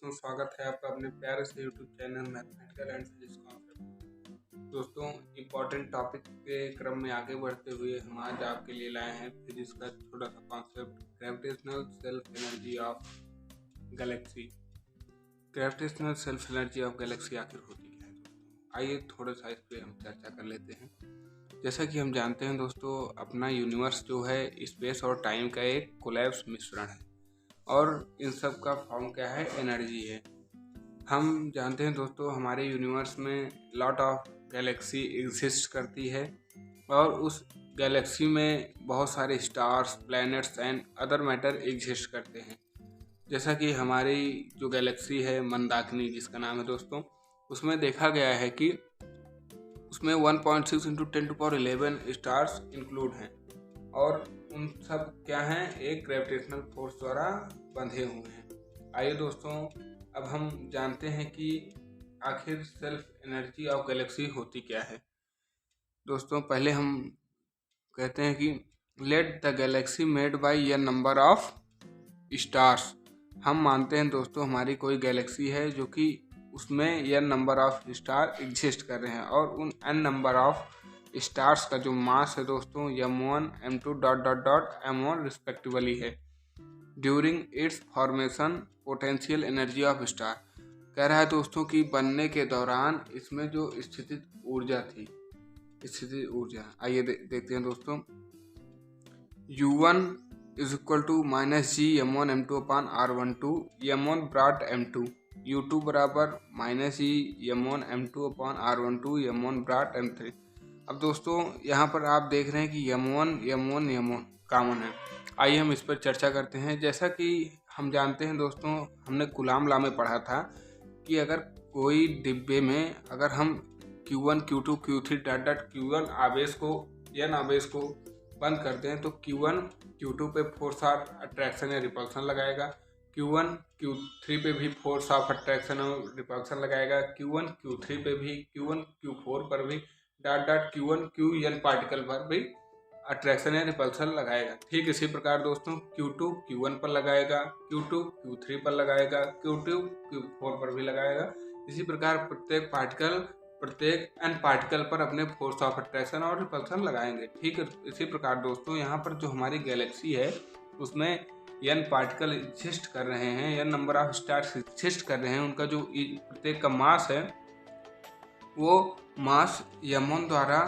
दोस्तों, स्वागत है आपका अपने प्यारे से YouTube channel mathematical and physics concept. दोस्तों, इम्पॉर्टेंट टॉपिक के क्रम में आगे बढ़ते हुए हम आज आपके लिए लाए हैं फिजिक्स का छोटा सा concept, gravitational self energy of Galaxy. Gravitational self energy of Galaxy आखिर होती क्या है दोस्तों? आइए थोड़ा सा इस पर हम चर्चा कर लेते हैं। जैसा कि हम जानते हैं दोस्तों, अपना यूनिवर्स जो है स्पेस और टाइम का एक कोलैप्स मिश्रण है और इन सब का फॉर्म क्या है? एनर्जी है। हम जानते हैं दोस्तों, हमारे यूनिवर्स में लॉट ऑफ गैलेक्सी एग्जिस्ट करती है और उस गैलेक्सी में बहुत सारे stars, planets and other matter exist करते हैं। जैसा कि हमारी जो गैलेक्सी है मंदाकिनी, जिसका नाम है दोस्तों, उसमें देखा गया है कि उसमें 1.6 × 10⁻11 स्टार्स इंक्लूड हैं और उन सब क्या हैं? एक ग्रेविटेशनल फोर्स द्वारा बंधे हुए हैं। आइए दोस्तों, अब हम जानते हैं कि आखिर सेल्फ एनर्जी ऑफ गैलेक्सी होती क्या है। दोस्तों, पहले हम कहते हैं कि let the galaxy made by n number of stars. हम मानते हैं दोस्तों, हमारी कोई गैलेक्सी है जो कि उसमें n number of star exist कर रहे हैं और उन एन नंबर ऑफ स्टार्स का जो मास है दोस्तों m1 m2 ... m1 रिस्पेक्टिवली है। During its formation potential energy of star, कह रहा है दोस्तों कि बनने के दौरान इसमें जो स्थितिज ऊर्जा थी, स्थितिज ऊर्जा, आइए देखते हैं दोस्तों। U1 = -g m1 m2 / r12 m1 brought m2, U2 बराबर -g m1 m2 / r12 m1 brought m3। अब दोस्तों, यहाँ पर आप देख रहे हैं कि m1 कॉमन है। आइए हम इस पर चर्चा करते हैं। जैसा कि हम जानते हैं दोस्तों, हमने कूलाम लॉ में पढ़ा था कि अगर कोई डिब्बे में अगर हम Q1 Q2 Q3 ... Q1 आवेश को n आवेश को बंद करते हैं तो Q1 Q2 पे फोर्स ऑफ अट्रैक्शन या रिपल्सन लगाएगा, Q1 Q3 पे भी फोर्स ऑफ अट्रैक्शन और रिपल्सन लगाएगा, Q1 Q3 पे भी, Q1 Q4 पर भी, Q1 Qn पार्टिकल पर भी अट्रैक्शन या रिपल्सन लगाएगा। ठीक इसी प्रकार दोस्तों Q2 Q1 पर लगाएगा, Q2 Q3 पर लगाएगा, Q2 Q4 पर भी लगाएगा। इसी प्रकार प्रत्येक पार्टिकल प्रत्येक n पार्टिकल पर अपने फोर्स ऑफ अट्रैक्शन और रिपल्सन लगाएंगे। ठीक है, इसी प्रकार दोस्तों यहाँ पर जो हमारी गैलेक्सी है उसमें n पार्टिकल एग्जिस्ट कर रहे हैं, n number of stars exist कर रहे हैं। उनका जो प्रत्येक का मास है वो मास m1 द्वारा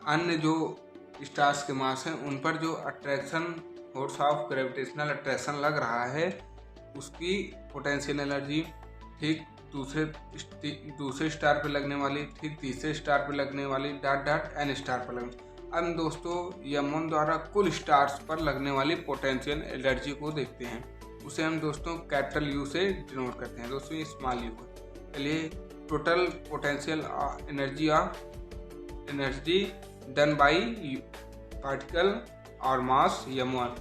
अन्य जो स्टार्स के मास हैं उन पर जो attraction force of gravitational attraction लग रहा है उसकी पोटेंशियल एनर्जी ठीक दूसरे स्टार पे लगने वाली, ठीक तीसरे स्टार पे लगने वाली, n स्टार पर लगने। अब दोस्तों m1 द्वारा कुल स्टार्स पर लगने वाली पोटेंशियल एनर्जी को देखते हैं। उसे हम दोस्तों कैपिटल U से डिनोट करते हैं दोस्तों, ये स्मॉल u है। चलिए, total potential energy done by particle और मास m1।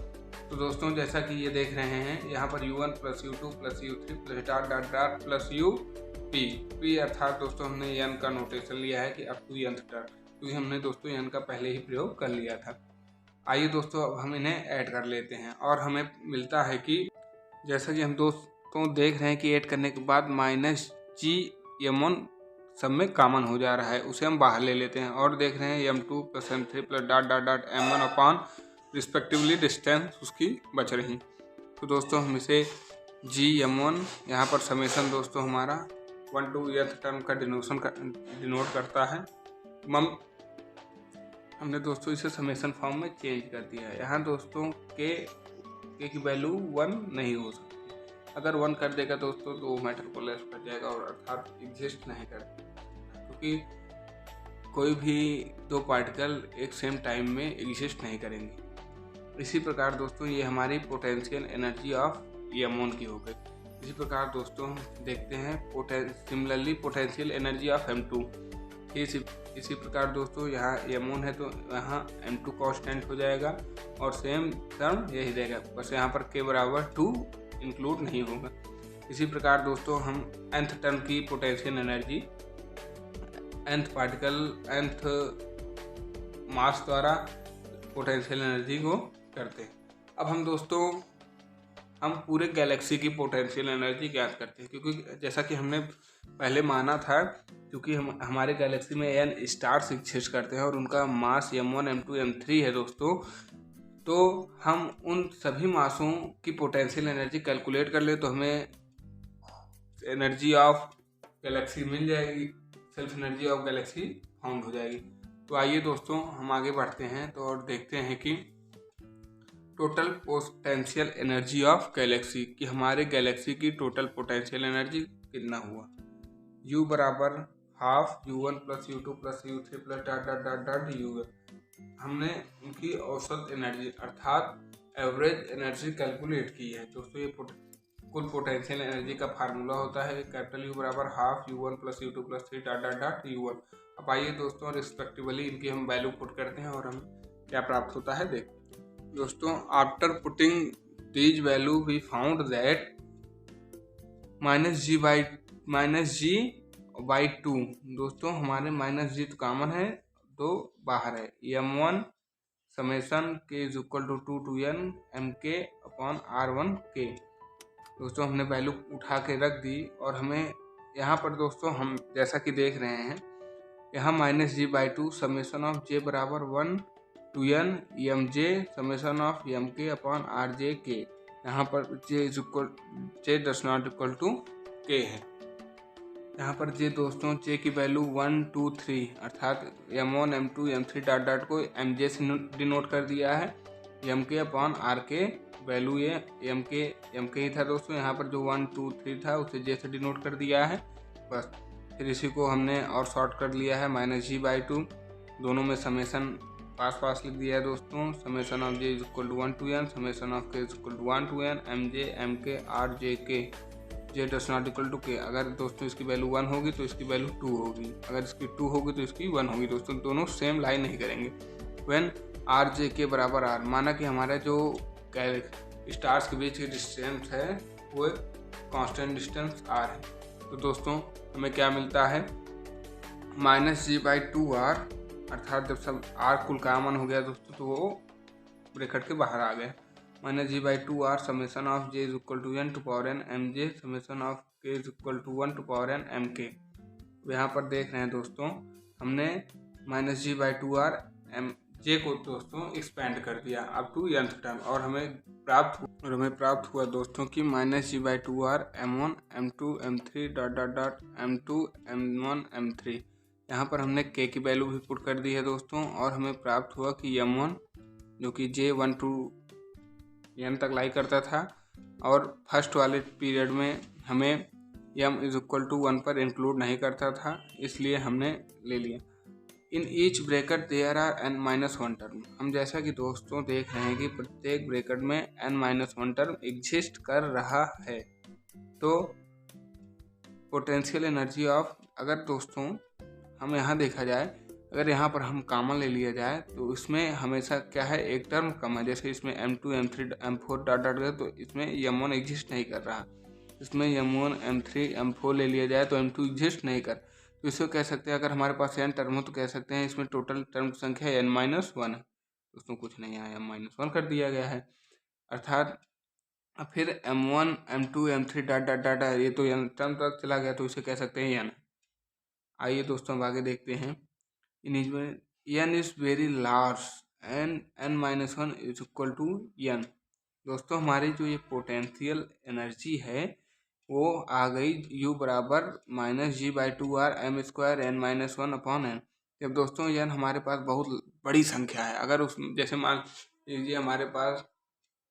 तो दोस्तों जैसा कि ये देख रहे हैं, यहाँ पर U1 + U2 + U3 + P अर्थात दोस्तों हमने n का नोटेशन लिया है कि अप टू nth टर्म, क्योंकि हमने दोस्तों n का पहले ही प्रयोग कर लिया था। आइए दोस्तों, अब हम इन्हें ऐड कर लेते हैं और हमें मिलता है कि जैसा कि हम दोस्तों देख रहे हैं कि ऐड करने के बाद -g m1 सब में कॉमन हो जा रहा है, उसे हम बाहर ले लेते हैं और देख रहे हैं m2 + m3 + m1 upon respectively distance उसकी बच रही। तो दोस्तों हम इसे g m1 यहाँ पर समेशन दोस्तों हमारा 1 to nth टर्म का डिनोट करता है। हमने दोस्तों इसे समेशन फॉर्म में चेंज कर दिया है। यहाँ दोस्तों के की वैल्यू 1 नहीं हो सकती। अगर 1 कर देगा दोस्तों तो वो मैटर कोलैप्स कर जाएगा और अर्थात एग्जिस्ट नहीं करता, क्योंकि कोई भी दो पार्टिकल एक सेम टाइम में एग्जिस्ट नहीं करेंगे। इसी प्रकार दोस्तों ये हमारी पोटेंशियल एनर्जी ऑफ m1 की हो गई। इसी प्रकार दोस्तों देखते हैं similarly potential energy of m2। इसी प्रकार दोस्तों यहाँ m1 है तो यहाँ m2 कांस्टेंट हो जाएगा और सेम टर्म यही रहेगा, बस यहाँ पर k बराबर 2 इंक्लूड नहीं होगा। इसी प्रकार दोस्तों हम nth टर्म की potential energy nth particle nth मास द्वारा पोटेंशियल एनर्जी को करते हैं। अब हम दोस्तों हम पूरे गैलेक्सी की पोटेंशियल एनर्जी ज्ञात करते हैं, क्योंकि जैसा कि हमने पहले माना था, क्योंकि हमारे गैलेक्सी में n स्टार्स एग्जिस्ट करते हैं और उनका मास m1 m2 m3 है दोस्तों, तो हम उन सभी मासों की पोटेंशियल एनर्जी कैलकुलेट कर ले तो हमें एनर्जी ऑफ गैलेक्सी मिल जाएगी, self energy of Galaxy found हो जाएगी। तो आइए दोस्तों हम आगे बढ़ते हैं तो और देखते हैं कि total potential energy of Galaxy, कि हमारे गैलेक्सी की टोटल पोटेंशियल एनर्जी कितना हुआ। U बराबर half U1 plus U2 plus U3 plus dot dot dot dot UN। हमने उनकी औसत एनर्जी अर्थात एवरेज एनर्जी कैलकुलेट की है दोस्तों। ये कुल पोटेंशियल एनर्जी का फार्मूला होता है कैपिटल U बराबर half U1 plus U2 plus 3 dot dot dot UN। अब आइए दोस्तों रिस्पेक्टिवली इनकी हम वैल्यू पुट करते हैं और हम क्या प्राप्त होता है देखते हैं दोस्तों। After putting these value we found that minus g by two. दोस्तों हमारे माइनस जी तो कॉमन है तो बाहर है। m1 समेसन के is equal to 2 to n mk upon r1 k। दोस्तों हमने वैल्यू उठा के रख दी और हमें यहाँ पर दोस्तों हम जैसा कि देख रहे हैं यहाँ minus g by two summation of j बराबर 1 to n mj summation of mk upon rj k। यहाँ पर j does not equal to k है। यहाँ पर j दोस्तों j की वैल्यू 1 2 3 अर्थात m1 m2 m3 dot dot को mj से डिनोट कर दिया है। mk अपॉन rk वैल्यू ये mk ही था दोस्तों। यहाँ पर जो 1 2 3 था उसे j से डिनोट कर दिया है बस। फिर इसी को हमने और शॉर्ट कर लिया है माइनस जी बाई टू, दोनों में समेसन पास लिख दिया है दोस्तों। Summation of j is equal to 1 to n summation of k is equal to 1 to n mj mk rj k। J does not equal to k. अगर दोस्तों इसकी value 1 होगी तो इसकी वैल्यू 2 होगी, अगर इसकी 2 होगी तो इसकी 1 होगी दोस्तों। दोनों सेम लाइन नहीं करेंगे। व्हेन आर जे के बराबर आर, माना कि हमारा जो स्टार्स के बीच की डिस्टेंस है वो एक कांस्टेंट डिस्टेंस आर है। तो दोस्तों हमें क्या मिलता है minus g by two r, अर्थात जब सब आर कुल कॉमन हो गया दोस्तों तो वो ब्रैकेट के बाहर आ गया। Minus g by two r summation of j is equal to n two power n mj summation of k is equal to 1 two power n mk। यहाँ पर देख रहे हैं दोस्तों हमने minus g by two r j को दोस्तों expand कर दिया अप टू nth टर्म और हमें प्राप्त हुआ दोस्तों कि minus g by two r m1 m2 m3 dot dot dot m2 m1 m3। यहाँ पर हमने k की वैल्यू भी पुट कर दी है दोस्तों और हमें प्राप्त हुआ कि m1 जो कि j 1 to n तक लाई करता था और फर्स्ट वाले पीरियड में हमें m इज इक्वल टू 1 पर इंक्लूड नहीं करता था, इसलिए हमने ले लिया। In each bracket there are n minus one term. हम जैसा कि दोस्तों देख रहे हैं कि प्रत्येक ब्रैकेट में n minus one term exist कर रहा है। तो पोटेंशियल एनर्जी ऑफ, अगर दोस्तों हम यहाँ देखा जाए, अगर यहाँ पर हम कॉमन ले लिया जाए तो इसमें हमेशा क्या है एक टर्म कम है। जैसे इसमें m2 m3 m4 dot dot गया तो इसमें m1 एग्जिस्ट नहीं कर रहा। इसमें m1 m3 m4 ले लिया जाए तो m2 एग्जिस्ट नहीं कर, तो इसको कह सकते हैं अगर हमारे पास n टर्म हो तो कह सकते हैं इसमें टोटल टर्म की संख्या n माइनस वन है। दोस्तों कुछ नहीं है, m माइनस वन कर दिया गया है। अर्थात फिर m1 m2 m3 dot dot dot ये तो n टर्म तक चला गया तो इसे कह सकते हैं n। आइए दोस्तों अब आगे देखते हैं। इनमें n is very large and n minus one is equal to n। दोस्तों हमारी जो ये पोटेंशियल एनर्जी है वो आ गई u बराबर minus g by two r m square n minus one upon n। जब दोस्तों n हमारे पास बहुत बड़ी संख्या है, अगर उस जैसे मान लीजिए हमारे पास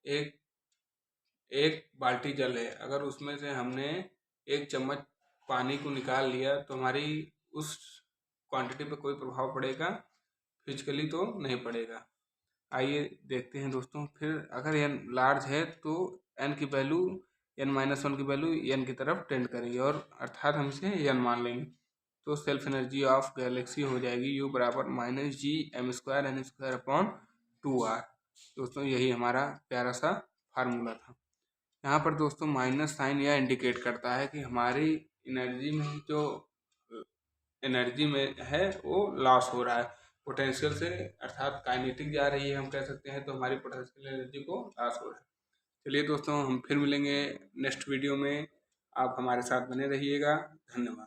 एक बाल्टी जल है, अगर उसमें से हमने एक चम्मच पानी को निकाल लिया तो हमारी उस क्वांटिटी पे कोई प्रभाव पड़ेगा? फिजिकली तो नहीं पड़ेगा। आइए देखते हैं दोस्तों। फिर अगर n लार्ज है तो n की वैल्यू n माइनस वन की वैल्यू n की तरफ टेंड करेगी और अर्थात हम इसे n मान लेंगे। तो सेल्फ एनर्जी ऑफ गैलेक्सी हो जाएगी u बराबर minus g m square n square upon 2r। दोस्तों यही हमारा प्यारा सा फार्मूला था। यहाँ पर दोस्तों माइनस साइन यह इंडिकेट करता है कि हमारी एनर्जी में जो एनर्जी में है वो लॉस हो रहा है पोटेंशियल से, अर्थात काइनेटिक जा रही है हम कह सकते हैं, तो हमारी पोटेंशियल एनर्जी को लॉस हो रहा है। चलिए दोस्तों, हम फिर मिलेंगे नेक्स्ट वीडियो में। आप हमारे साथ बने रहिएगा। धन्यवाद।